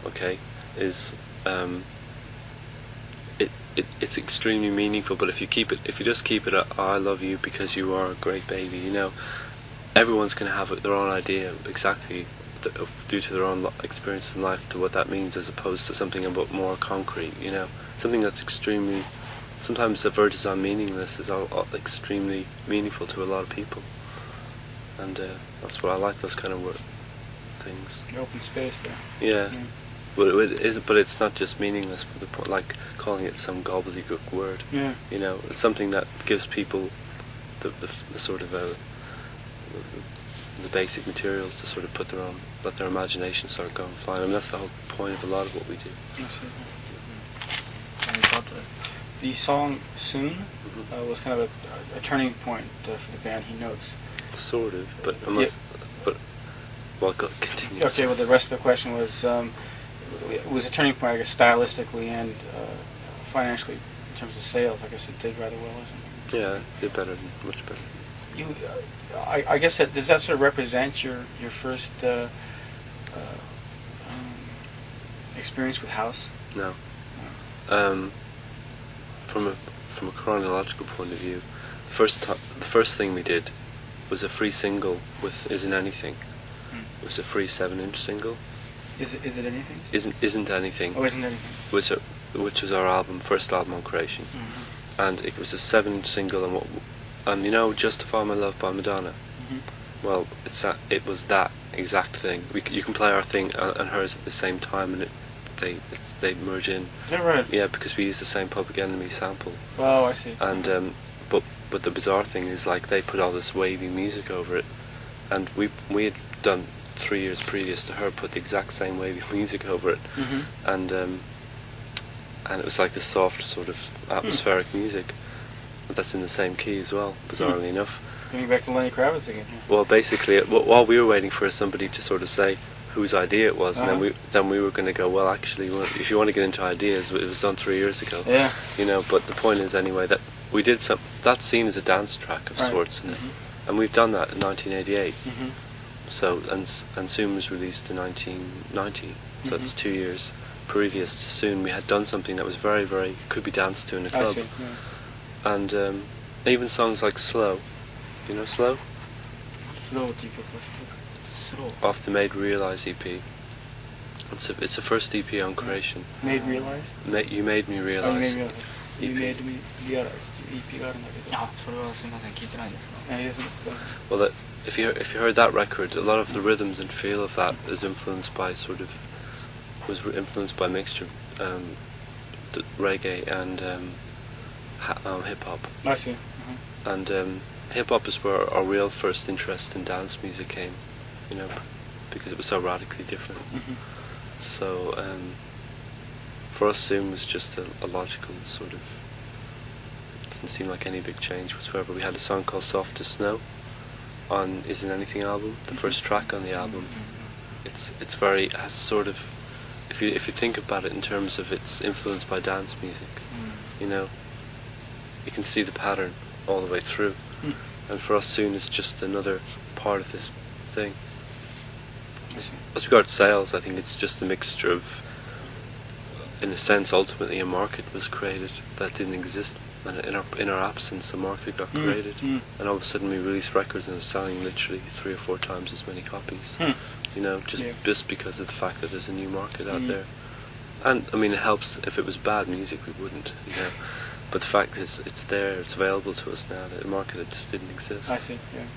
okay, is it's extremely meaningful. But if you just keep it at, I love you because you are a great baby, you know, everyone's going to have their own idea exactly due to their own experience in life to what that means, as opposed to something a bit more concrete, you know, something that's extremely, sometimes the verges on meaningless is all extremely meaningful to a lot of people, and that's what I like, those kind of things. The open space there. Yeah. Well, it is, but it's not just meaningless, but like calling it some gobbledygook word. Yeah. You know, it's something that gives people the sort of the basic materials to sort of let their imagination start going flying. I mean, that's the whole point of a lot of what we do. The song "Soon" was kind of a turning point for the band. He notes. Sort of, but unless, but well, continue. Okay. Well, the rest of the question was. It was a turning point, I guess, stylistically and financially in terms of sales. I guess it did rather well or something. Yeah, did better, much better. You, I guess does that sort of represent your first experience with house? No. From a chronological point of view, the first thing we did was a free single with "Isn't Anything." It was a free 7-inch single. Is it anything? Isn't Anything. Oh, Isn't Anything. Which was our first album on Creation, and it was a 7-inch single, and you know, "Justify My Love" by Madonna. Well, it was that exact thing. You can play our thing and hers at the same time, and they merge in. Is that right? Yeah, because we use the same Public Enemy sample. Oh, I see. And but the bizarre thing is, like, they put all this wavy music over it, and we had done 3 years previous to her put the exact same wavy music over it, and it was like this soft sort of atmospheric music, but that's in the same key as well, bizarrely enough. Getting back to Lenny Kravitz again. Well, basically, while we were waiting for somebody to sort of say whose idea it was, and then we were going to go, well, actually, if you want to get into ideas, it was done 3 years ago. Yeah. You know, but the point is anyway that we did that scene as a dance track of sorts, and we've done that in 1988. So and Soon was released in 1990, so that's 2 years previous to Soon. We had done something that was very, very could be danced to in a club. I see. Yeah. And even songs like Slow, you know Slow? Slow. Off the Made Realize EP. It's the first EP on Creation. Made Realize? You Made Me Realize. You Made Me Realize. EP があるんだけど。あ、それはすみません、聞いてないですか。Well, if you heard that record, a lot of the rhythms and feel of that was influenced by mixture reggae and hip hop. I see. And hip hop is where our real first interest in dance music came, you know, because it was so radically different. So for us, Zoom was just a logical sort of. Didn't seem like any big change whatsoever. We had a song called "Soft as Snow" on Isn't Anything album, the first track on the album. It's very has sort of, if you think about it in terms of it's influenced by dance music, you know, you can see the pattern all the way through. And for us, Soon is just another part of this thing. As regards sales, I think it's just a mixture of, in a sense, ultimately a market was created that didn't exist. And in our absence, a market got created, and all of a sudden we release records and are selling literally 3 or 4 times as many copies. You know, just because of the fact that there's a new market out there. And I mean, it helps. If it was bad music, we wouldn't, you know. But the fact is, it's there, it's available to us now. The market that just didn't exist. I see. Yeah.